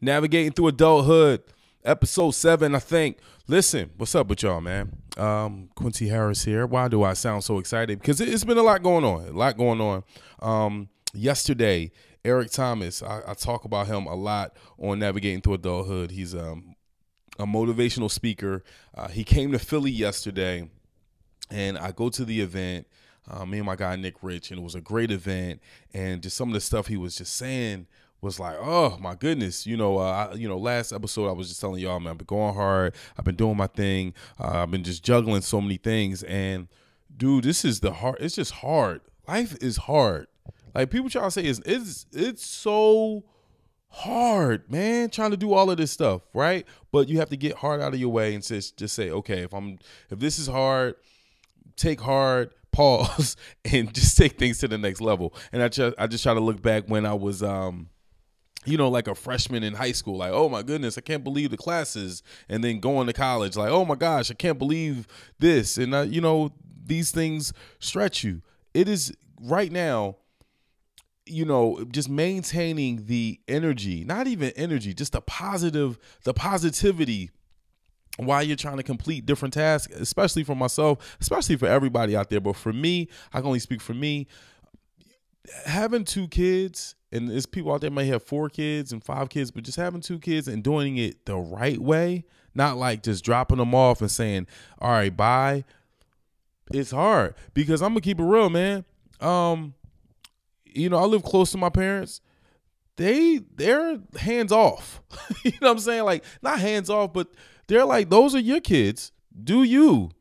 Navigating through adulthood, episode 7, I think. Listen, what's up with y'all, man? Quincy Harris here. Why do I sound so excited? Because it's been a lot going on. Yesterday, Eric Thomas, I talk about him a lot on Navigating Through Adulthood. He's a motivational speaker. He came to Philly yesterday, and I go to the event. Me and my guy Nick Rich, and it was a great event. And just some of the stuff he was just saying was like, oh my goodness, last episode I was just telling y'all, man, I've been going hard. I've been doing my thing. I've been just juggling so many things. And dude, this is the hard. It's just hard. Life is hard. Like people try to say, it's so hard, man, trying to do all of this stuff, right? But you have to get hard out of your way and just say, okay, if this is hard, take hard, pause, and just take things to the next level. And I just try to look back when I was like a freshman in high school, like, oh my goodness, I can't believe the classes, and then going to college, like, oh my gosh, I can't believe this. And these things stretch you. It is right now, just maintaining the energy, not even energy, just the positivity while you're trying to complete different tasks, especially for myself, especially for everybody out there. But for me, I can only speak for me. Having 2 kids, and there's people out there may have 4 kids and 5 kids, but just having 2 kids and doing it the right way, not like just dropping them off and saying, all right, bye. It's hard because I'm gonna keep it real, man. I live close to my parents. They're hands off. You know what I'm saying? Like, not hands off, but they're like, those are your kids. Do you?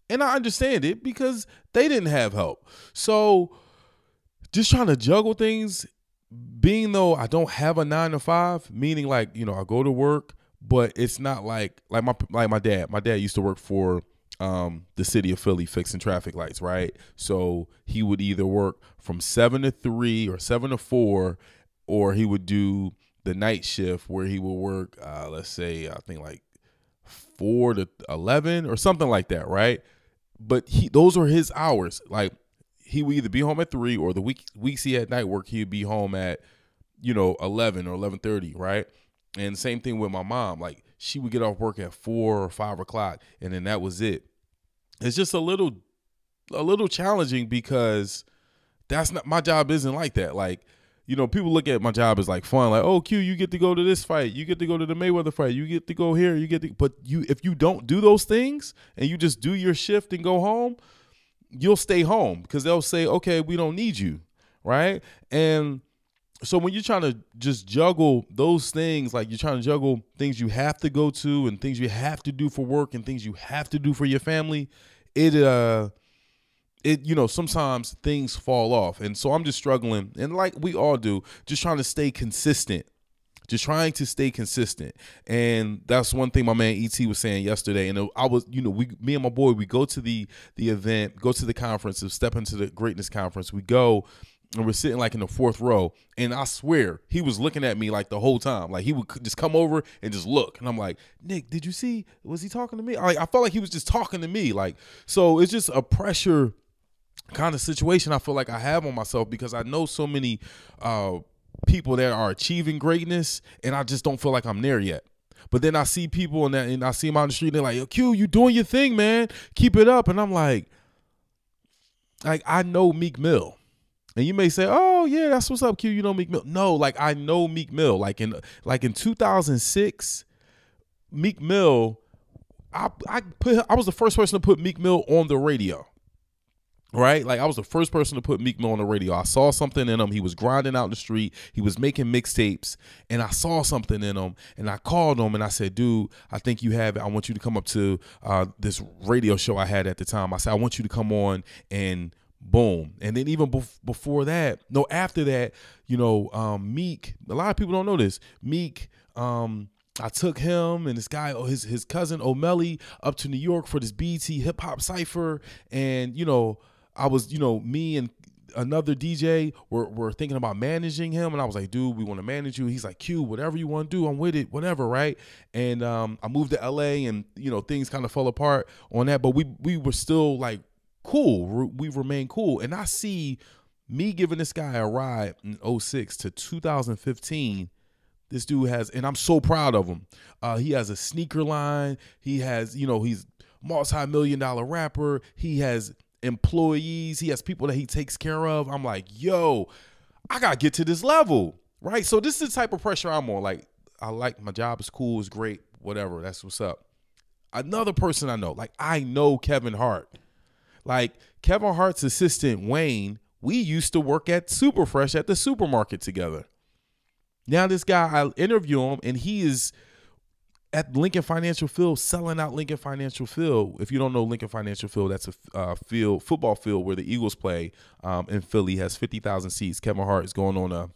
And I understand it because they didn't have help. So just trying to juggle things, being though I don't have a 9 to 5, meaning like, I go to work, but it's not like my dad. My dad used to work for the city of Philly fixing traffic lights, right? So he would either work from 7 to 3 or 7 to 4, or he would do the night shift where he would work, let's say, I think like 4 to 11 or something like that, right? But those are his hours. Like, he would either be home at 3, or the weeks he had night work, he'd be home at 11 or 11:30, right? And same thing with my mom. Like, she would get off work at 4 or 5 o'clock, and then that was it. It's just a little challenging because that's not my job. Isn't like that. Like, people look at my job as like fun. Like, oh, Q, you get to go to this fight, you get to go to the Mayweather fight, you get to go here, but if you don't do those things and you just do your shift and go home, you'll stay home because they'll say, okay, we don't need you, right? And so when you're trying to just juggle those things, like you're trying to juggle things you have to go to and things you have to do for work and things you have to do for your family, sometimes things fall off. And so I'm just struggling, and like we all do, just trying to stay consistent. And that's one thing my man E.T. was saying yesterday. And I was, me and my boy, we go to the event, go to the conference, Step Into the Greatness Conference. We go, and we're sitting like in the 4th row. And I swear he was looking at me like the whole time. Like, he would just come over and just look. And I'm like, Nick, did you see? Was he talking to me? I felt like he was just talking to me. Like, so it's just a pressure kind of situation I feel like I have on myself because I know so many people that are achieving greatness, and I just don't feel like I'm there yet. But then I see people and I see them out on the street, and they're like, yo, Q, you doing your thing, man. Keep it up. And I'm like, I know Meek Mill. And you may say, oh yeah, that's what's up, Q. You know Meek Mill. No, like, I know Meek Mill. Like in 2006, Meek Mill, I was the first person to put Meek Mill on the radio. Right? Like, I was the first person to put Meek Mill on the radio. I saw something in him. He was grinding out in the street. He was making mixtapes, and I saw something in him, and I called him and I said, dude, I think you have it. I want you to come up to this radio show I had at the time. I said, I want you to come on, and boom. And then even after that, Meek, a lot of people don't know this. Meek, I took him and this guy, his cousin O'Malley, up to New York for this BT hip hop cypher. And, I was, me and another DJ were thinking about managing him. And I was like, dude, we want to manage you. He's like, Q, whatever you want to do, I'm with it, whatever, right? And I moved to LA, and, things kind of fell apart on that. But we were still like cool. We remained cool. And I see me giving this guy a ride in 06 to 2015 This dude has, and I'm so proud of him. He has a sneaker line. He has, he's multi-million-dollar rapper. He has employees. He has people that he takes care of. I'm like, yo, I got to get to this level, right? So this is the type of pressure I'm on. Like, I like my job is cool, it's great, whatever. That's what's up. Another person I know, like I know Kevin Hart. Like Kevin Hart's assistant, Wayne, we used to work at Superfresh at the supermarket together. Now this guy, I interview him, and he is at Lincoln Financial Field selling out Lincoln Financial Field. If you don't know Lincoln Financial Field, that's a football field where the Eagles play in Philly. Has 50,000 seats. Kevin Hart is going on a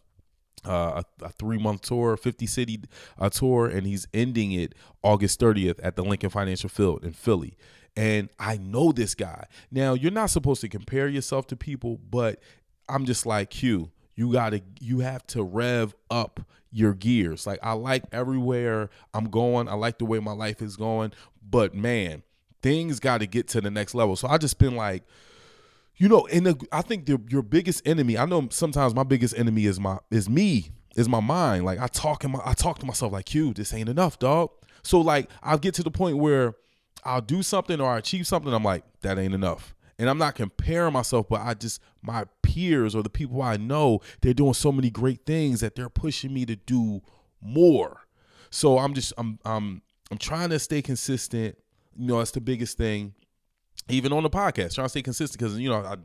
3-month tour, 50-city tour, and he's ending it August 30th at the Lincoln Financial Field in Philly. And I know this guy. Now, you're not supposed to compare yourself to people, but I'm just like, Q, you have to rev up your gears. Like, I like everywhere I'm going. I like the way my life is going, but man, things got to get to the next level. So I just been like, I think your biggest enemy, I know sometimes my biggest enemy is my mind. Like I talk to myself like, Q, this ain't enough, dog. So like I'll get to the point where I'll do something or I achieve something. I'm like, that ain't enough. And I'm not comparing myself, but my peers or the people I know, they're doing so many great things that they're pushing me to do more. So I'm trying to stay consistent. That's the biggest thing. Even on the podcast, trying to stay consistent because,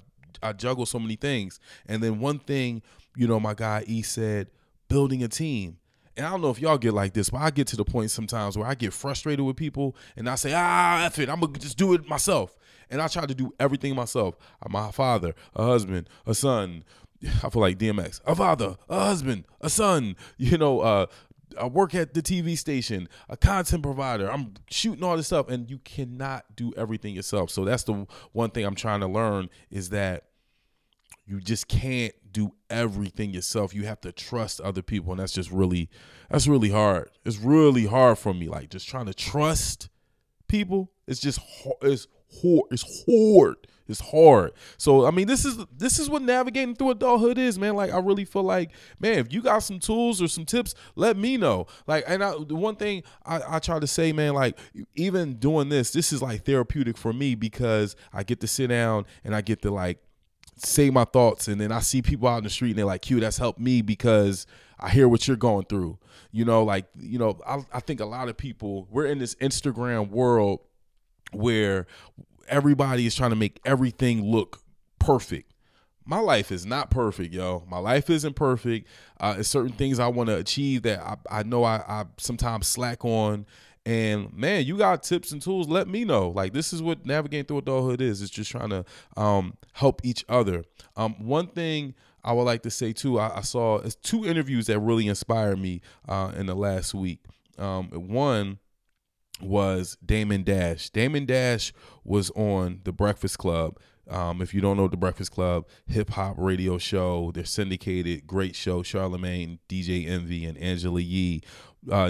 I juggle so many things. And then one thing, my guy E said, building a team. And I don't know if y'all get like this, but I get to the point sometimes where I get frustrated with people and I say, F it, I'm going to just do it myself. And I try to do everything myself. I'm a father, a husband, a son. I feel like DMX. A father, a husband, a son, I work at the TV station, a content provider. I'm shooting all this stuff, and you cannot do everything yourself. So that's the one thing I'm trying to learn is that you just can't do everything yourself. You have to trust other people, and that's really hard. It's really hard for me, like just trying to trust people. It's hard. So I mean, this is what navigating through adulthood is, man. Like I really feel like, man, if you got some tools or some tips, let me know. Like, and the one thing I try to say, man, like even doing this is like therapeutic for me because I get to sit down and I get to like say my thoughts, and then I see people out in the street and they're like, Q, that's helped me because I hear what you're going through. I think a lot of people, we're in this Instagram world where everybody is trying to make everything look perfect. My life is not perfect, yo. My life isn't perfect. There's certain things I want to achieve that I know I sometimes slack on. And man, you got tips and tools, let me know. Like this is what navigating through adulthood is. It's just trying to help each other. One thing I would like to say too, I saw 2 interviews that really inspired me in the last week. One was Damon Dash. Damon Dash was on The Breakfast Club. If you don't know The Breakfast Club, hip hop radio show, they're syndicated, great show. Charlamagne, DJ Envy, and Angela Yee.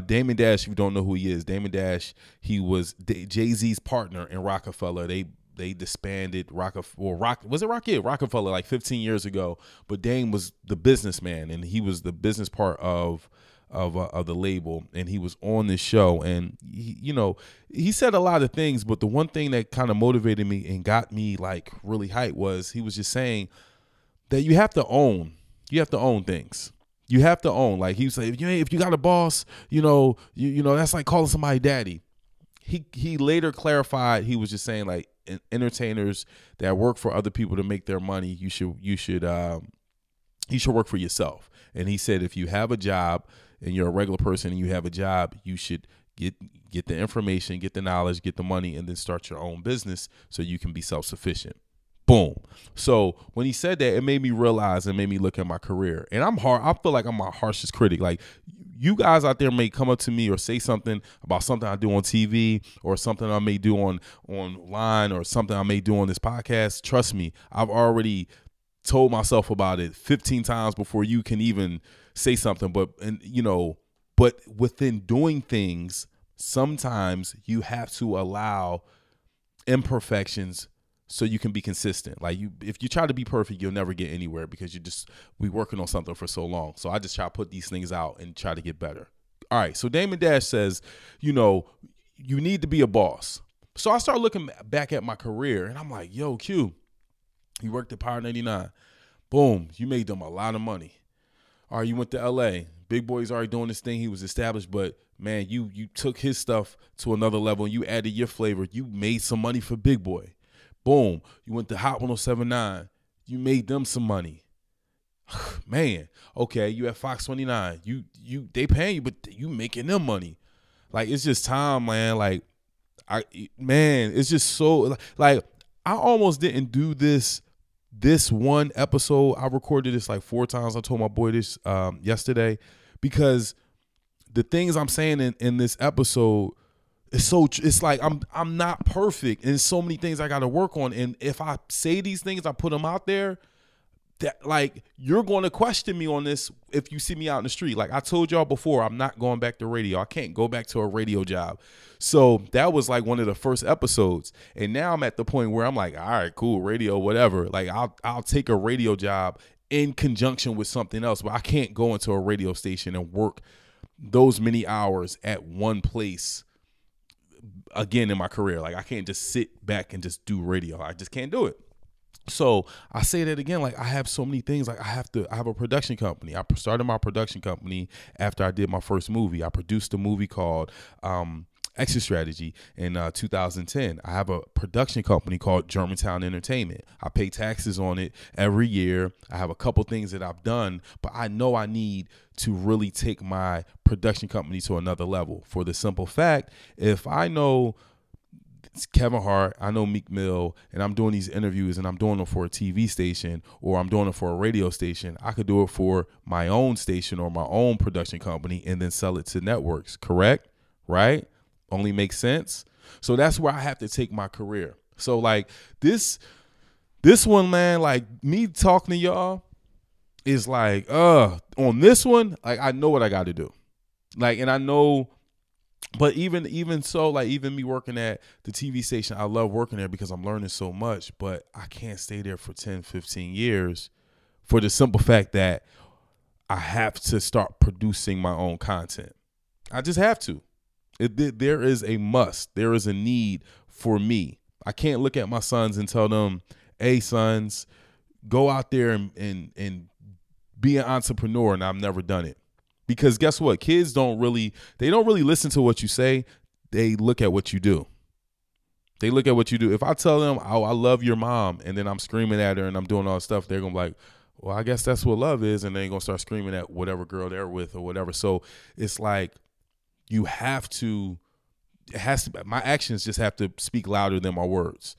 Damon Dash, if you don't know who he is, Damon Dash, he was Jay-Z's partner in Rockefeller. They disbanded Rockefeller like 15 years ago, but Dame was the businessman and he was the business part of the label, and he was on this show, and he said a lot of things, but the one thing that kind of motivated me and got me like really hyped was he was just saying that you have to own things. You have to own, like he was saying, if you got a boss, that's like calling somebody daddy. He later clarified, he was just saying like entertainers that work for other people to make their money, you should work for yourself. And he said if you have a job and you're a regular person and you have a job, you should get the information, get the knowledge, get the money, and then start your own business so you can be self-sufficient. Boom. So when he said that, it made me realize and made me look at my career. And I feel like I'm my harshest critic. Like you guys out there may come up to me or say something about something I do on TV or something I may do online or something I may do on this podcast. Trust me, I've already told myself about it 15 times before you can even say something. But within doing things, sometimes you have to allow imperfections so you can be consistent. Like if you try to be perfect, you'll never get anywhere because we working on something for so long. So I just try to put these things out and try to get better. All right. So Damon Dash says, you need to be a boss. So I start looking back at my career and I'm like, yo, Q, you worked at Power 99. Boom. You made them a lot of money. All right. You went to LA. Big Boy's already doing this thing. He was established, but man, you took his stuff to another level and you added your flavor. You made some money for Big Boy. Boom. You went to Hot 107.9. You made them some money. Man, okay, you at Fox 29. They paying you, but you making them money. Like, it's just time, man. Like, it's just so, like, I almost didn't do this one episode. I recorded this like 4 times. I told my boy this yesterday because the things I'm saying in this episode, it's like I'm not perfect, and so many things I got to work on. And if I say these things, I put them out there, that like you're going to question me on this if you see me out in the street. Like I told y'all before, I'm not going back to radio. I can't go back to a radio job. So that was like one of the first episodes, and now I'm at the point where I'm like, all right, cool, radio, whatever. Like I'll take a radio job in conjunction with something else, but I can't go into a radio station and work those many hours at one place again in my career. Like I can't just sit back and just do radio. I just can't do it. So I say that again, like I have so many things. Like I have a production company. I started my production company after I did my first movie. I produced a movie called Exit Strategy in 2010. I have a production company called Germantown Entertainment. I pay taxes on it every year. I have a couple things that I've done, but I know I need to really take my production company to another level, for the simple fact, if I know it's Kevin Hart, I know Meek Mill, and I'm doing these interviews and I'm doing them for a TV station or I'm doing it for a radio station, I could do it for my own station or my own production company and then sell it to networks, correct? Right? Only makes sense. So that's where I have to take my career. So like this one, man, like me talking to y'all is like, on this one, like I know what I got to do. Like, and I know, but even so, like even me working at the TV station, I love working there because I'm learning so much, but I can't stay there for 10, 15 years for the simple fact that I have to start producing my own content. I just have to. There is a must. There is a need for me. I can't look at my sons and tell them, hey, sons, go out there and be an entrepreneur, and I've never done it. Because guess what? Kids don't really listen to what you say. They look at what you do. They look at what you do. If I tell them, oh, I love your mom, and then I'm screaming at her and I'm doing all this stuff, they're going to be like, well, I guess that's what love is. And they're going to start screaming at whatever girl they're with or whatever. So it's like my actions just have to speak louder than my words.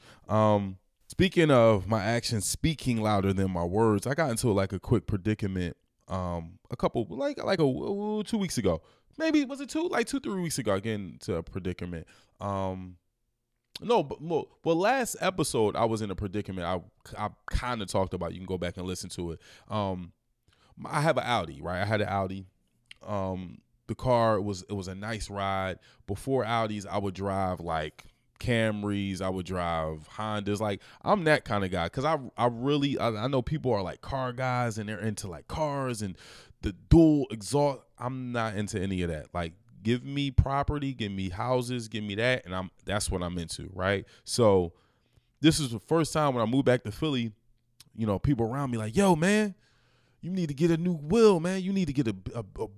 Speaking of my actions speaking louder than my words, I got into like a quick predicament a couple, like 2 weeks ago. Maybe, was it 3 weeks ago? I get into a predicament. Last episode I was in a predicament. I kind of talked about. You can go back and listen to it. I have an Audi, right? I had an Audi. The car was a nice ride. Before Audis, I would drive like Camrys, I would drive Hondas. Like I'm that kind of guy because I know people are like car guys and they're into like cars and the dual exhaust. I'm not into any of that. Like give me property, give me houses, give me that, and that's what I'm into, right? So this is the first time when I moved back to Philly, people around me like, yo, man, you need to get a new wheel, man. You need to get a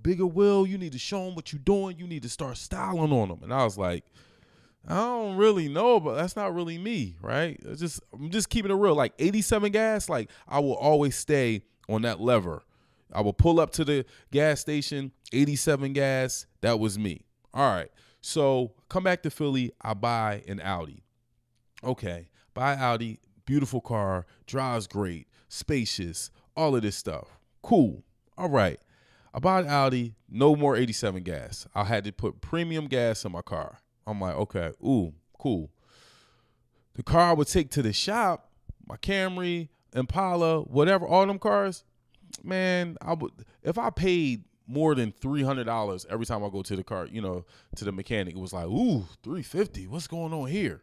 bigger wheel. You need to show them what you're doing. You need to start styling on them. And I was like, I don't really know, but that's not really me, right? I'm just keeping it real. Like 87 gas, like I will always stay on that lever. I will pull up to the gas station, 87 gas. That was me. All right. So come back to Philly. I buy an Audi. Okay. Buy Audi. Beautiful car. Drives great. Spacious. All of this stuff. Cool. All right. I bought an Audi. No more 87 gas. I had to put premium gas in my car. I'm like, okay, ooh, cool. The car I would take to the shop, my Camry, Impala, whatever, all them cars, man, if I paid more than $300 every time I go to the car, to the mechanic, it was like, ooh, $350, what's going on here?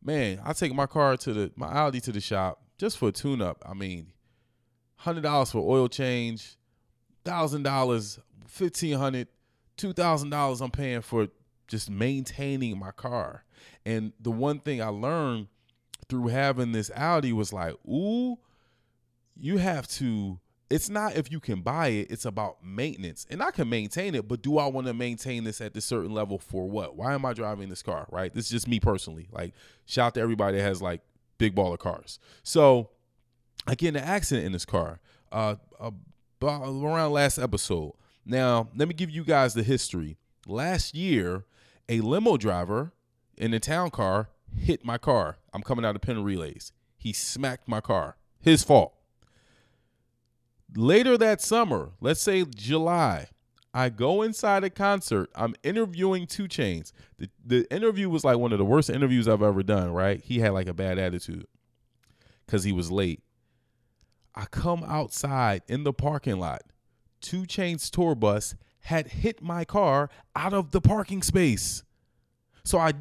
Man, I take my Audi to the shop just for a tune-up. I mean, $100 for oil change, $1,000, $1,500, $2,000 I'm paying for just maintaining my car. And the one thing I learned through having this Audi was like, ooh, you have to, it's not if you can buy it, it's about maintenance. And I can maintain it, but do I want to maintain this at this certain level for what? Why am I driving this car, right? This is just me personally. Like, shout out to everybody that has like big baller cars. So I get in an accident in this car around last episode. Now, let me give you guys the history. Last year, a limo driver in a town car hit my car. I'm coming out of Penn Relays. He smacked my car. His fault. Later that summer, let's say July, I go inside a concert. I'm interviewing 2 Chainz. The interview was like one of the worst interviews I've ever done, right? He had like a bad attitude because he was late. I come outside in the parking lot. 2 Chainz tour bus had hit my car out of the parking space. So I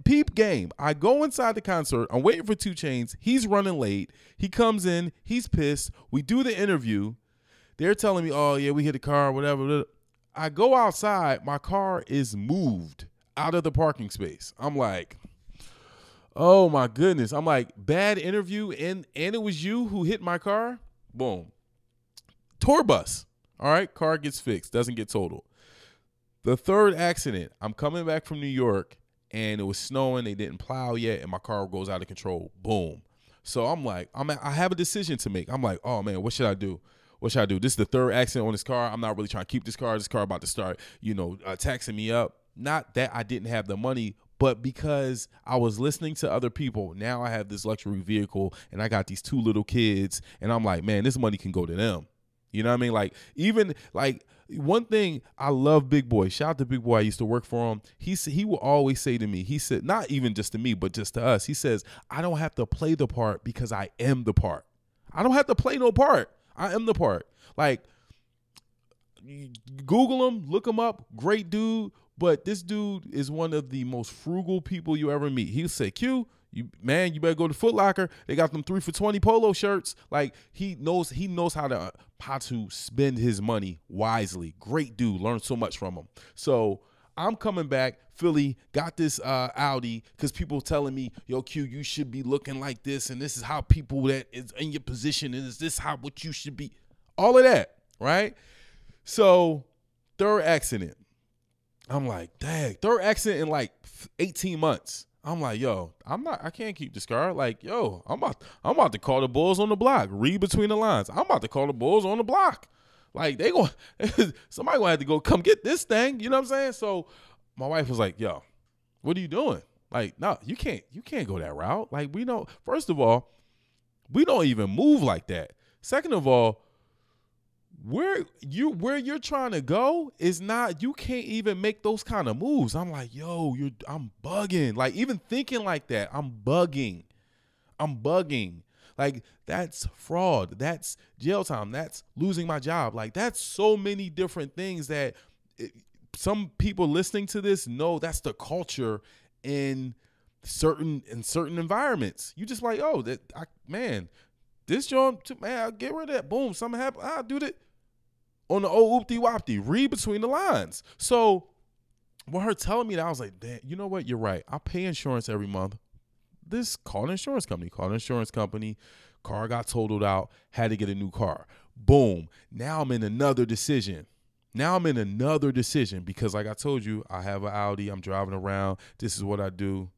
peep game. I go inside the concert. I'm waiting for 2 Chainz. He's running late. He comes in. He's pissed. We do the interview. They're telling me, oh, yeah, we hit the car, whatever. I go outside. My car is moved out of the parking space. I'm like, oh, my goodness. I'm like, bad interview, and it was you who hit my car? Boom. Tour bus. All right, car gets fixed. Doesn't get totaled. The third accident, I'm coming back from New York, and it was snowing. They didn't plow yet, and my car goes out of control. Boom. So I'm like, I have a decision to make. I'm like, oh, man, what should I do? What should I do? This is the third accident on this car. I'm not really trying to keep this car. This car about to start, taxing me up. Not that I didn't have the money, but because I was listening to other people. Now I have this luxury vehicle, and I got these 2 little kids, and I'm like, man, this money can go to them. You know what I mean? Like, even like one thing, I love Big Boy. Shout out to Big Boy. I used to work for him. He will always say to me, he said, not even just to me, but just to us. He says, I don't have to play the part because I am the part. I don't have to play no part. I am the part. Like, Google him, look him up. Great dude. But this dude is one of the most frugal people you ever meet. He'll say, Q, you better go to Foot Locker. They got them 3 for $20 polo shirts. Like, he knows how to spend his money wisely. Great dude. Learned so much from him. So I'm coming back. Philly got this Audi because people telling me, yo, Q, you should be looking like this, and this is how people that is in your position, and is this how what you should be? All of that, right? So third accident. I'm like, dang, third accident in like 18 months. I'm like, yo, I can't keep this car. Like, yo, I'm about to call the Bulls on the block. Read between the lines. I'm about to call the Bulls on the block. Like, somebody gonna have to go come get this thing. You know what I'm saying? So my wife was like, yo, what are you doing? Like, no, you can't go that route. Like, first of all, we don't even move like that. Second of all, where you're trying to go is not, you can't even make those kind of moves. I'm like, yo, I'm bugging. Like, even thinking like that, I'm bugging. Like, that's fraud. That's jail time. That's losing my job. Like, that's so many different things that some people listening to this know that's the culture in certain environments. You just like, oh, this joint, man, I'll get rid of that. Boom, something happened. I'll do that. On the old oopty-wopty, read between the lines. So when her telling me that, I was like, damn, you know what? You're right. I pay insurance every month. Call an insurance company. Car got totaled out, had to get a new car. Boom. Now I'm in another decision. Because like I told you, I have an Audi. I'm driving around. This is what I do.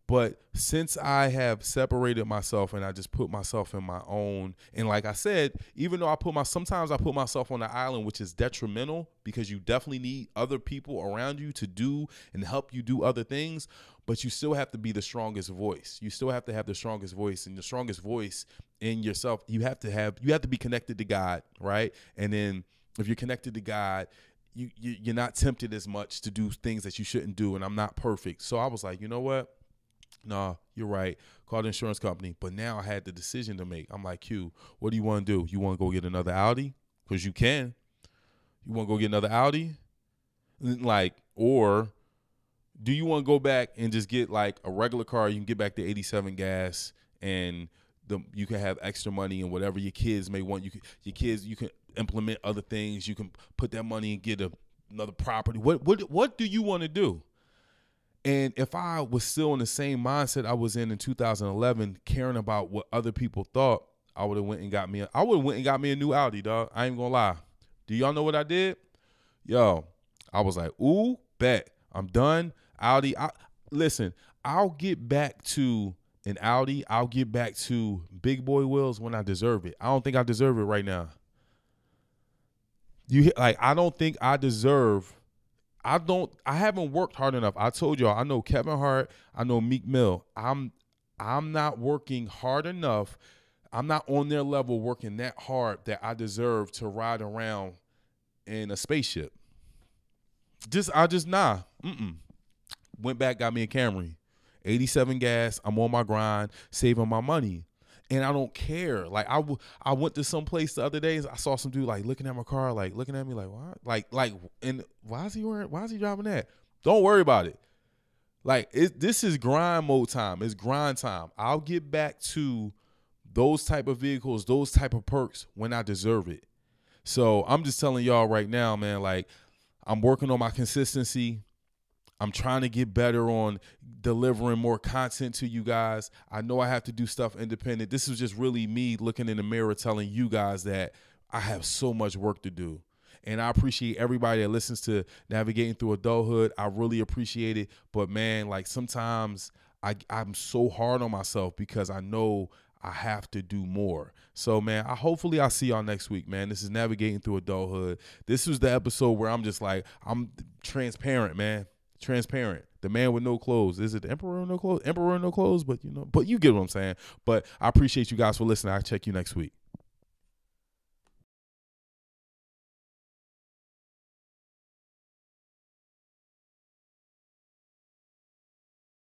But since I have separated myself and I just put myself in my own, and like I said, even though sometimes I put myself on the island, which is detrimental because you definitely need other people around you to do and help you do other things, but you still have to be the strongest voice. You still have to have the strongest voice, and the strongest voice in yourself, you have to be connected to God, right? And then if you're connected to God, you're not tempted as much to do things that you shouldn't do, and I'm not perfect. So I was like, you know what? No, you're right. Call the insurance company. But now I had the decision to make. I'm like, Q, what do you want to do? You want to go get another Audi? Because you can. You want to go get another Audi? Like, or do you want to go back and just get like a regular car? You can get back the 87 gas, and you can have extra money and whatever your kids may want. You can implement other things. You can put that money and get another property. What do you want to do? And if I was still in the same mindset I was in 2011, caring about what other people thought, I would have went and got me a new Audi, dog. I ain't gonna lie. Do y'all know what I did? Yo, I was like, ooh, bet. I'm done. Audi. Listen, I'll get back to an Audi. I'll get back to big boy wheels when I deserve it. I don't think I deserve it right now. I don't think I deserve. I haven't worked hard enough. I told y'all, I know Kevin Hart, I know Meek Mill. I'm not working hard enough. I'm not on their level working that hard that I deserve to ride around in a spaceship. Nah. Went back, got me a Camry. 87 gas. I'm on my grind, saving my money. And I don't care. Like I went to some place the other days. I saw some dude like looking at my car, like looking at me like, what? And why is he driving that? Don't worry about it. Like this is grind mode time. It's grind time. I'll get back to those type of vehicles, those type of perks when I deserve it. So I'm just telling y'all right now, man, like I'm working on my consistency. I'm trying to get better on delivering more content to you guys. I know I have to do stuff independent. This is just really me looking in the mirror telling you guys that I have so much work to do. And I appreciate everybody that listens to Navigating Through Adulthood. I really appreciate it. But, man, like sometimes I'm so hard on myself because I know I have to do more. So, man, hopefully I'll see y'all next week, man. This is Navigating Through Adulthood. This was the episode where I'm just like, I'm transparent, man. Transparent. The man with no clothes. Is it the emperor with no clothes? Emperor with no clothes, but you get what I'm saying. But I appreciate you guys for listening. I'll check you next week.